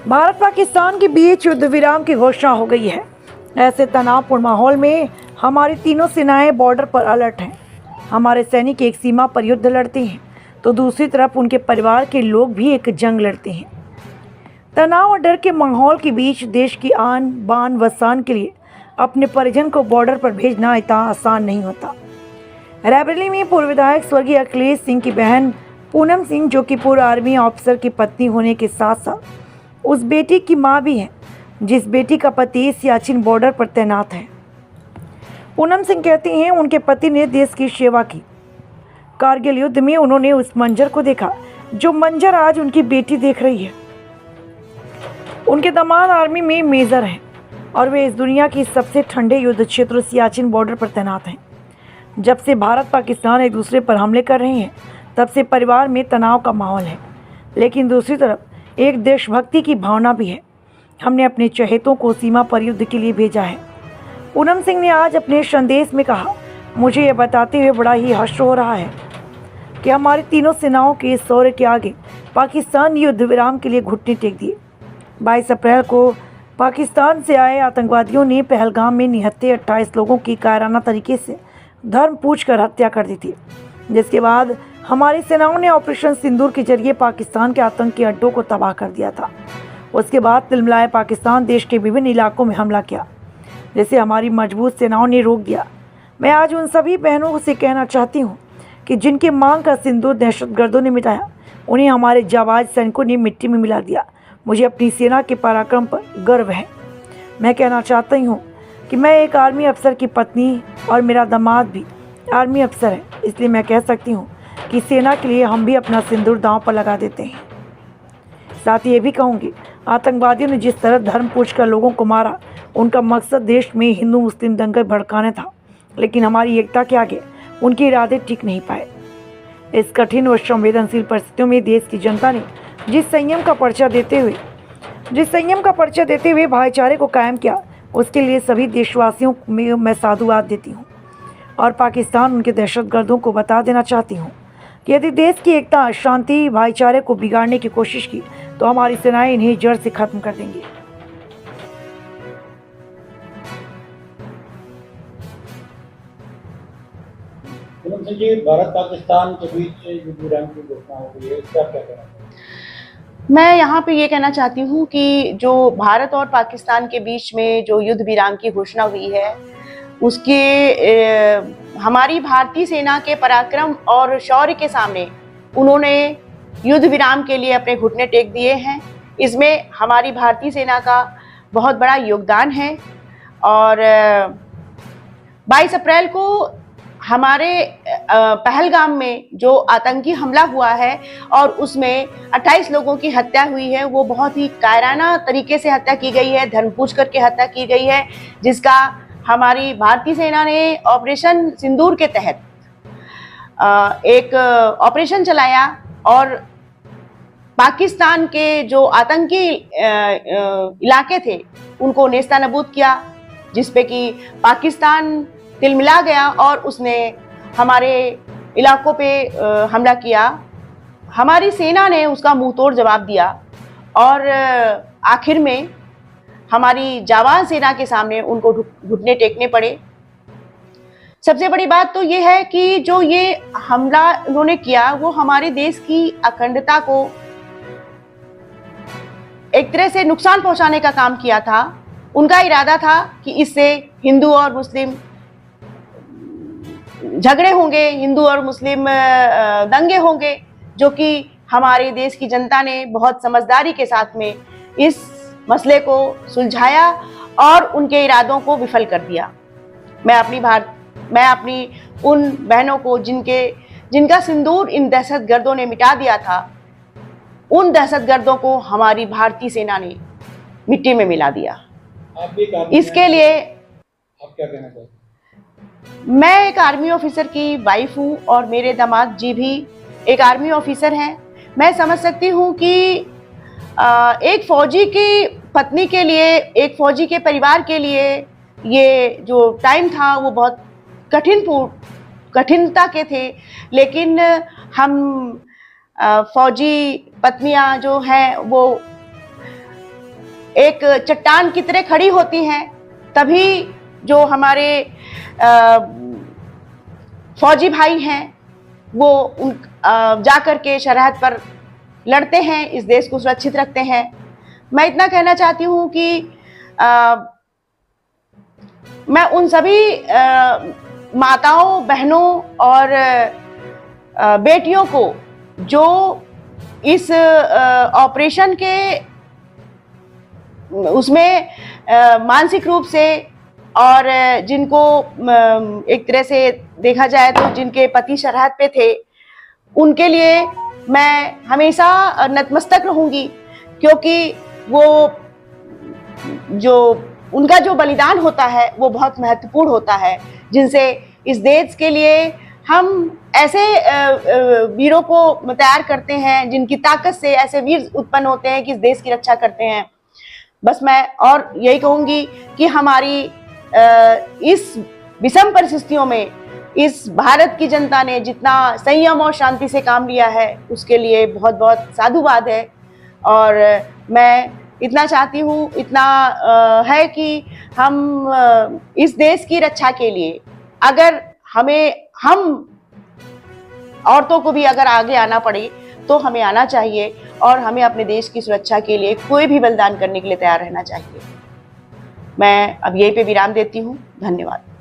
भारत पाकिस्तान के बीच युद्ध विराम की घोषणा हो गई है। ऐसे तनावपूर्ण माहौल में हमारी तीनों सेनाएं बॉर्डर पर अलर्ट हैं। हमारे सैनिक एक सीमा पर युद्ध लड़ते हैं तो दूसरी तरफ उनके परिवार के लोग भी एक जंग लड़ते हैं। तनाव और डर के माहौल के बीच देश की आन बान व शान के लिए अपने परिजन को बॉर्डर पर भेजना इतना आसान नहीं होता। रायबरेली में पूर्व विधायक स्वर्गीय अखिलेश सिंह की बहन पूनम सिंह, जो कि पूर्व आर्मी ऑफिसर की पत्नी होने के साथ साथ उस बेटी की मां भी हैं जिस बेटी का पति सियाचिन बॉर्डर पर तैनात है। पूनम सिंह कहती हैं उनके पति ने देश की सेवा की। कारगिल युद्ध में उन्होंने उस मंजर को देखा जो मंजर आज उनकी बेटी देख रही है। उनके दामाद आर्मी में मेजर हैं और वे इस दुनिया की सबसे ठंडे युद्ध क्षेत्र सियाचिन बॉर्डर पर तैनात हैं। जब से भारत पाकिस्तान एक दूसरे पर हमले कर रहे हैं तब से परिवार में तनाव का माहौल है, लेकिन दूसरी तरफ एक देशभक्ति की भावना भी है। हमने अपने चहेतों को सीमा पर युद्ध के लिए भेजा है। पूनम सिंह ने आज अपने संदेश में कहा, मुझे यह बताते हुए बड़ा ही हर्ष हो रहा है कि हमारी तीनों सेनाओं के शौर्य के आगे पाकिस्तान युद्ध विराम के लिए घुटने टेक दिए। 22 अप्रैल को पाकिस्तान से आए आतंकवादियों ने पहलगाम में निहत्थे 28 लोगों की कायराना तरीके से धर्म पूछकर हत्या कर दी थी, जिसके बाद हमारी सेनाओं ने ऑपरेशन सिंदूर के जरिए पाकिस्तान के आतंकी अड्डों को तबाह कर दिया था। उसके बाद तिलमिलाए पाकिस्तान देश के विभिन्न इलाकों में हमला किया, जिसे हमारी मजबूत सेनाओं ने रोक दिया। मैं आज उन सभी बहनों से कहना चाहती हूँ कि जिनके मांग का सिंदूर दहशतगर्दों ने मिटाया, उन्हें हमारे जाबाज सैनिकों ने मिट्टी में मिला दिया। मुझे अपनी सेना के पराक्रम पर गर्व है। मैं कहना चाहती हूँ कि मैं एक आर्मी अफसर की पत्नी और मेरा दामाद भी आर्मी अफसर है, इसलिए मैं कह सकती हूँ कि सेना के लिए हम भी अपना सिंदूर दांव पर लगा देते हैं। साथ ही ये भी कहूँगी, आतंकवादियों ने जिस तरह धर्म पूछकर लोगों को मारा, उनका मकसद देश में हिंदू मुस्लिम दंगे भड़काने था, लेकिन हमारी एकता के आगे उनके इरादे टिक नहीं पाए। इस कठिन व संवेदनशील परिस्थितियों में देश की जनता ने जिस संयम का परिचय देते हुए भाईचारे को कायम किया, उसके लिए सभी देशवासियों में मैं साधुवाद देती हूँ और पाकिस्तान उनके दहशतगर्दों को बता देना चाहती हूँ कि यदि देश की एकता, शांति, भाईचारे को बिगाड़ने की कोशिश की तो हमारी सेनाएं इन्हें जड़ से खत्म कर देंगी। जी, भारत पाकिस्तान के बीच युद्ध विराम की घोषणा हो गई है, इसका क्या कहना है? मैं यहाँ पे ये कहना चाहती हूँ कि जो भारत और पाकिस्तान के बीच में जो युद्ध विराम की घोषणा हुई है, उसके हमारी भारतीय सेना के पराक्रम और शौर्य के सामने उन्होंने युद्ध विराम के लिए अपने घुटने टेक दिए हैं। इसमें हमारी भारतीय सेना का बहुत बड़ा योगदान है। और 22 अप्रैल को हमारे पहलगाम में जो आतंकी हमला हुआ है और उसमें 28 लोगों की हत्या हुई है, वो बहुत ही कायराना तरीके से हत्या की गई है, धर्म पूछ करके हत्या की गई है, जिसका हमारी भारतीय सेना ने ऑपरेशन सिंदूर के तहत एक ऑपरेशन चलाया और पाकिस्तान के जो आतंकी इलाके थे उनको नेस्तनाबूद किया, जिसपे कि पाकिस्तान तिलमिला गया और उसने हमारे इलाकों पे हमला किया। हमारी सेना ने उसका मुंहतोड़ जवाब दिया और आखिर में हमारी जाबाज सेना के सामने उनको घुटने टेकने पड़े। सबसे बड़ी बात तो ये है कि जो ये हमला उन्होंने किया वो हमारे देश की अखंडता को एक तरह से नुकसान पहुंचाने का काम किया था। उनका इरादा था कि इससे हिंदू और मुस्लिम झगड़े होंगे, हिंदू और मुस्लिम दंगे होंगे, जो कि हमारे देश की जनता ने बहुत समझदारी के साथ में इस मसले को सुलझाया और उनके इरादों को विफल कर दिया। मैं अपनी उन बहनों को जिनका सिंदूर इन दहशतगर्दों ने मिटा दिया था, उन दहशतगर्दों को हमारी भारतीय सेना ने मिट्टी में मिला दिया। इसके लिए आप क्या कहना चाहते हैं? मैं एक आर्मी ऑफिसर की वाइफ हूँ और मेरे दामाद जी भी एक आर्मी ऑफिसर हैं। मैं समझ सकती हूँ कि एक फौजी की पत्नी के लिए, एक फौजी के परिवार के लिए ये जो टाइम था वो बहुत कठिनता के थे, लेकिन हम फौजी पत्नियां जो हैं वो एक चट्टान की तरह खड़ी होती हैं, तभी जो हमारे फौजी भाई हैं वो जा कर के सरहद पर लड़ते हैं, इस देश को सुरक्षित रखते हैं। मैं इतना कहना चाहती हूँ कि मैं उन सभी माताओं, बहनों और बेटियों को जो इस ऑपरेशन के उसमें मानसिक रूप से और जिनको एक तरह से देखा जाए तो जिनके पति सरहद पे थे, उनके लिए मैं हमेशा नतमस्तक रहूंगी, क्योंकि वो जो उनका जो बलिदान होता है वो बहुत महत्वपूर्ण होता है, जिनसे इस देश के लिए हम ऐसे वीरों को तैयार करते हैं, जिनकी ताकत से ऐसे वीर उत्पन्न होते हैं कि इस देश की रक्षा करते हैं। बस मैं और यही कहूंगी कि हमारी इस विषम परिस्थितियों में इस भारत की जनता ने जितना संयम और शांति से काम लिया है, उसके लिए बहुत बहुत साधुवाद है। और मैं इतना चाहती हूँ, इतना है कि हम इस देश की रक्षा के लिए अगर हम औरतों को भी अगर आगे आना पड़े तो हमें आना चाहिए, और हमें अपने देश की सुरक्षा के लिए कोई भी बलिदान करने के लिए तैयार रहना चाहिए। मैं अब यहीं पे विराम देती हूँ। धन्यवाद।